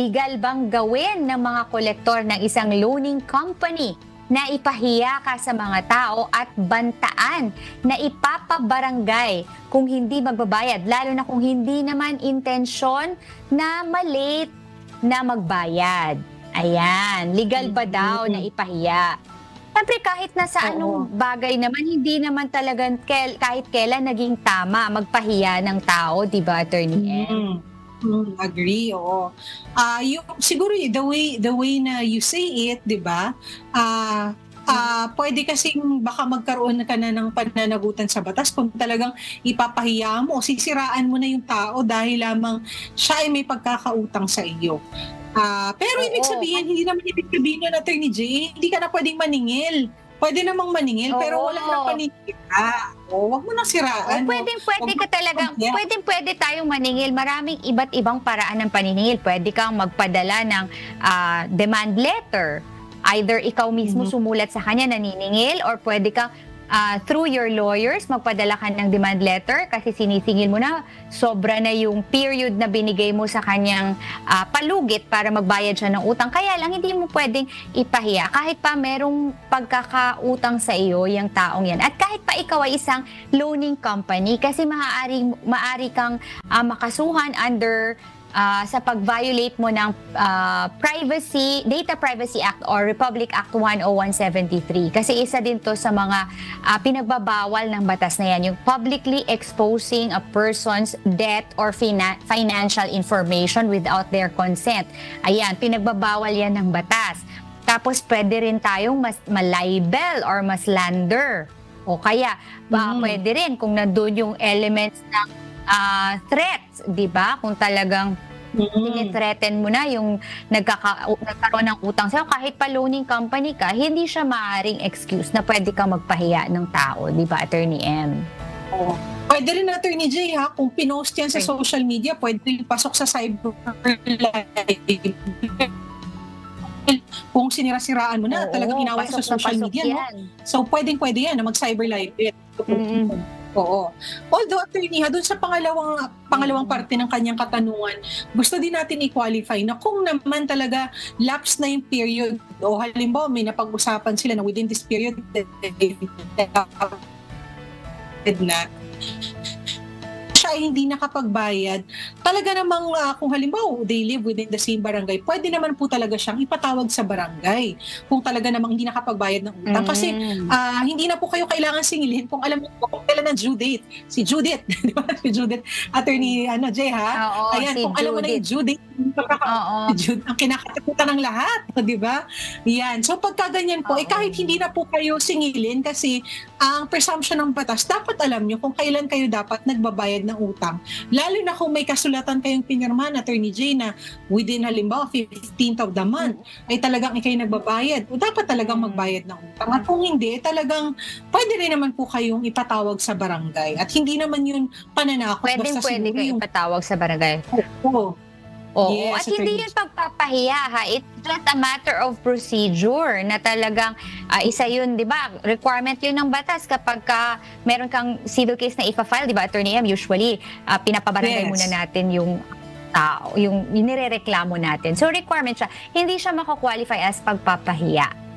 legal bang gawin ng mga kolektor ng isang loaning company na ipahiya ka sa mga tao at bantaan na ipapabarangay kung hindi magbabayad, lalo na kung hindi naman intensyon na malate na magbayad? Ayan, legal ba daw na ipahiya? Siyempre kahit nasa anong bagay naman, hindi naman talagang kahit kailan naging tama magpahiya ng tao, di ba, Attorney M? Agree, oo. Siguro the way na you say it, 'di ba? Pwede kasing baka magkaroon ka na ng pananagutan sa batas kung talagang ipapahiya mo o sisiraan mo na yung tao dahil lamang siya ay may pagkakautang sa iyo. Pero ibig sabihin, hindi naman ibig sabihin yun, Attorney J, hindi ka na pwedeng maningil. Pwede namang maningil, pero wala nang paninira. Huwag mo nang siraan. Pwede ka talagang, pwede tayong maningil. Maraming iba't ibang paraan ng paniningil. Pwede kang magpadala ng demand letter. Either ikaw mismo sumulat sa kanya naniningil, or pwede kang through your lawyers, magpadala ka ng demand letter kasi sinisingil mo na sobra na yung period na binigay mo sa kanyang palugit para magbayad siya ng utang. Kaya lang, hindi mo pwedeng ipahiya kahit pa merong pagkakautang sa iyo yung taong yan. At kahit pa ikaw ay isang loaning company, kasi maaari kang makasuhan under sa pag-violate mo ng Data Privacy Act or Republic Act 10173. Kasi isa din to sa mga pinagbabawal ng batas na yan, yung publicly exposing a person's debt or financial information without their consent. Ayan, pinagbabawal yan ng batas. Tapos pwede rin tayong ma-libel or ma-slander. O kaya, pwede rin kung nandun yung elements ng threats, di ba? Kung talagang tinitreten mo na yung nagkaroon ng utang sa'yo, kahit pa loaning company ka, hindi siya maaaring excuse na pwede kang magpahiya ng tao, di ba, Attorney M? Pwede rin, Attorney J, kung pinost yan sa social media, pwede rin pasok sa cyber life. Kung sinira-siraan mo na, talagang inaway sa social media, no? So, pwede yan na mag-cyber libel. Oo. Although, Attorney, doon sa pangalawang parte ng kanyang katanungan, gusto din natin i-qualify na kung naman talaga lapse na yung period, o halimbawa may napag-usapan sila na within this period na siya ay hindi nakapagbayad, talaga namang kung halimbawa they live within the same barangay, pwede naman po talaga siyang ipatawag sa barangay kung talaga namang hindi nakapagbayad ng utang. Kasi hindi na po kayo kailangan singilin kung alam niyo kung kailan ang due date. Si Judith, di ba? Si Judith, Attorney Jay, ayan, si kung alam mo na yung due date, ang kinakatakutan ng lahat, di ba? Yan. So pagka ganyan po, kahit hindi na po kayo singilin, kasi ang presumption ng batas, dapat alam niyo kung kailan kayo dapat nagbabayad ng utang. Lalo na kung may kasulatan kayong pinirmahan, Attorney J, na within halimbawa 15th of the month ay talagang ikay nagbabayad, o dapat talagang magbayad ng utang. At kung hindi, talagang pwede rin naman po kayong ipatawag sa barangay. At hindi naman yun pananakot. Pwede kayo ipatawag sa barangay. Yes, at hindi yun pagpapahiya, ha? It's just a matter of procedure na talagang isa yun, di ba? Requirement yun ng batas kapag meron kang civil case na ipa-file, di ba, Attorney M? Usually, pinapabarangay muna natin yung tao, yung nirereklamo natin. So, requirement siya. Hindi siya makakwalify as pagpapahiya.